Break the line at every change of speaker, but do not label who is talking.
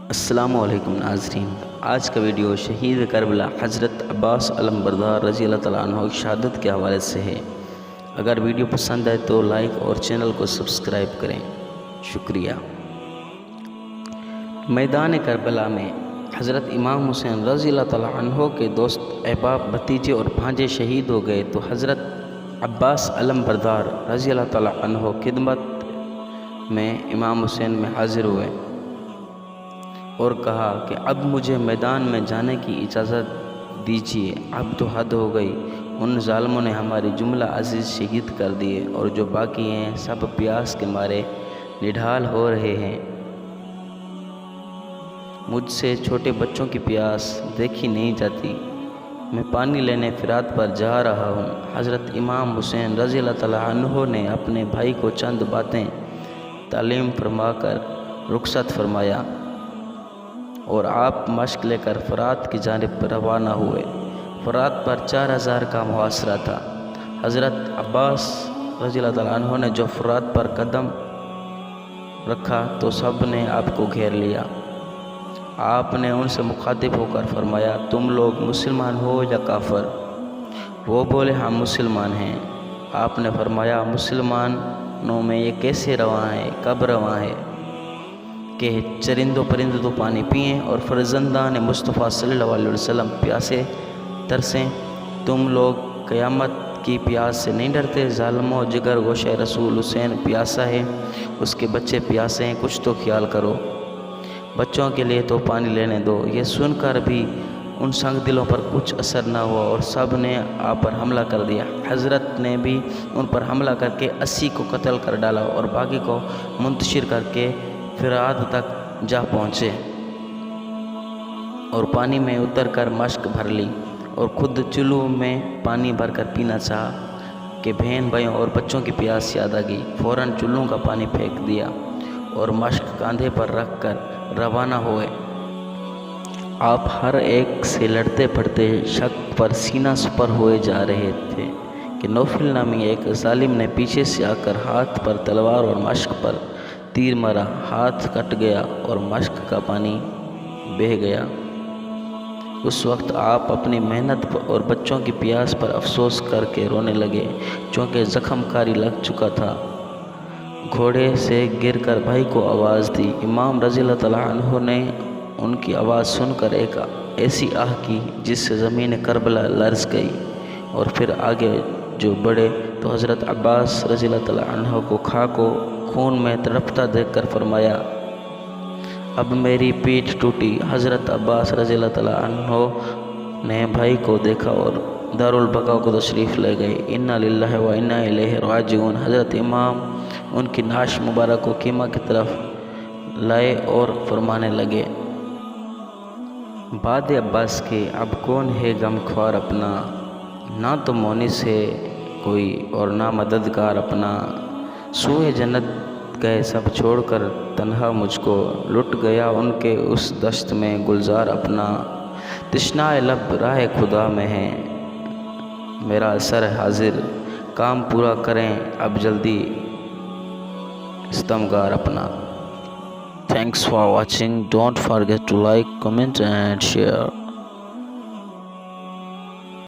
السلام علیکم ناظرین، آج کا ویڈیو شہید کربلا حضرت عباس علم بردار رضی اللہ تعالیٰ عنہ کی شہادت کے حوالے سے ہے۔ اگر ویڈیو پسند آئے تو لائک اور چینل کو سبسکرائب کریں، شکریہ۔ میدان کربلا میں حضرت امام حسین رضی اللہ تعالیٰ عنہ کے دوست، احباب، بھتیجے اور بھانجے شہید ہو گئے تو حضرت عباس علم بردار رضی اللہ تعالیٰ عنہ خدمت میں امام حسین میں حاضر ہوئے اور کہا کہ اب مجھے میدان میں جانے کی اجازت دیجیے، اب تو حد ہو گئی، ان ظالموں نے ہماری جملہ عزیز شہید کر دیے اور جو باقی ہیں سب پیاس کے مارے نڈھال ہو رہے ہیں۔ مجھ سے چھوٹے بچوں کی پیاس دیکھی نہیں جاتی، میں پانی لینے فرات پر جا رہا ہوں۔ حضرت امام حسین رضی اللہ تعالیٰ عنہ نے اپنے بھائی کو چند باتیں تعلیم فرما کر رخصت فرمایا اور آپ مشق لے کر فرات کی جانب روانہ ہوئے۔ فرات پر 4000 کا محاصرہ تھا۔ حضرت عباس رضی اللہ تعالیٰ عنہ نے جو فرات پر قدم رکھا تو سب نے آپ کو گھیر لیا۔ آپ نے ان سے مخاطب ہو کر فرمایا، تم لوگ مسلمان ہو یا کافر؟ وہ بولے، ہم مسلمان ہیں۔ آپ نے فرمایا، مسلمانوں میں یہ کیسے رواں ہے، کب رواں ہے کہ چرندوں پرندوں تو پانی پئیں اور فرزندان مصطفیٰ صلی اللہ علیہ وسلم پیاسے ترسیں؟ تم لوگ قیامت کی پیاس سے نہیں ڈرتے؟ ظالموں، جگر گوشہ رسول حسین پیاسا ہے، اس کے بچے پیاسے ہیں، کچھ تو خیال کرو، بچوں کے لیے تو پانی لینے دو۔ یہ سن کر بھی ان سنگ دلوں پر کچھ اثر نہ ہوا اور سب نے آپ پر حملہ کر دیا۔ حضرت نے بھی ان پر حملہ کر کے 80 کو قتل کر ڈالا اور باقی کو منتشر کر کے فرات تک جا پہنچے اور پانی میں اتر کر مشک بھر لی اور خود چلو میں پانی بھر کر پینا چاہا کہ بہن بھائیوں اور بچوں کی پیاس یاد آ گئی۔ فوراً چلو کا پانی پھینک دیا اور مشک کاندھے پر رکھ کر روانہ ہوئے۔ آپ ہر ایک سے لڑتے پڑتے شک پر سینہ سپر ہوئے جا رہے تھے کہ نوفل نامی ایک ظالم نے پیچھے سے آ کر ہاتھ پر تلوار اور مشک پر تیر مارا، ہاتھ کٹ گیا اور مشک کا پانی بہہ گیا۔ اس وقت آپ اپنی محنت اور بچوں کی پیاس پر افسوس کر کے رونے لگے، چونکہ زخم کاری لگ چکا تھا۔ گھوڑے سے گر کر بھائی کو آواز دی۔ امام رضی اللہ تعالیٰ عنہ نے ان کی آواز سن کر ایک ایسی آہ کی جس سے زمین کربلا لرز گئی اور پھر آگے جو بڑھے تو حضرت عباس رضی اللہ تعالیٰ عنہ کو خاک و خون میں تڑپتا دیکھ کر فرمایا، اب میری پیٹھ ٹوٹی۔ حضرت عباس رضی اللہ تعالیٰ عنہ نے بھائی کو دیکھا اور دارالبقاء کو تشریف لے گئے۔ انا للہ و انا الیہ راجعون۔ حضرت امام ان کی نعش مبارک کو خیمہ کی طرف لائے اور فرمانے لگے، بعد عباس کے اب کون ہے غم خوار اپنا؟ نہ تو مونس ہے کوئی اور نہ مددگار اپنا۔ سوئے جنت گئے سب چھوڑ کر تنہا مجھ کو، لٹ گیا ان کے اس دشت میں گلزار اپنا۔ تشنائے لب راہ خدا میں ہے میرا سر حاضر، کام پورا کریں اب جلدی استمگار اپنا۔ Thanks for watching. Don't forget to like, comment and share.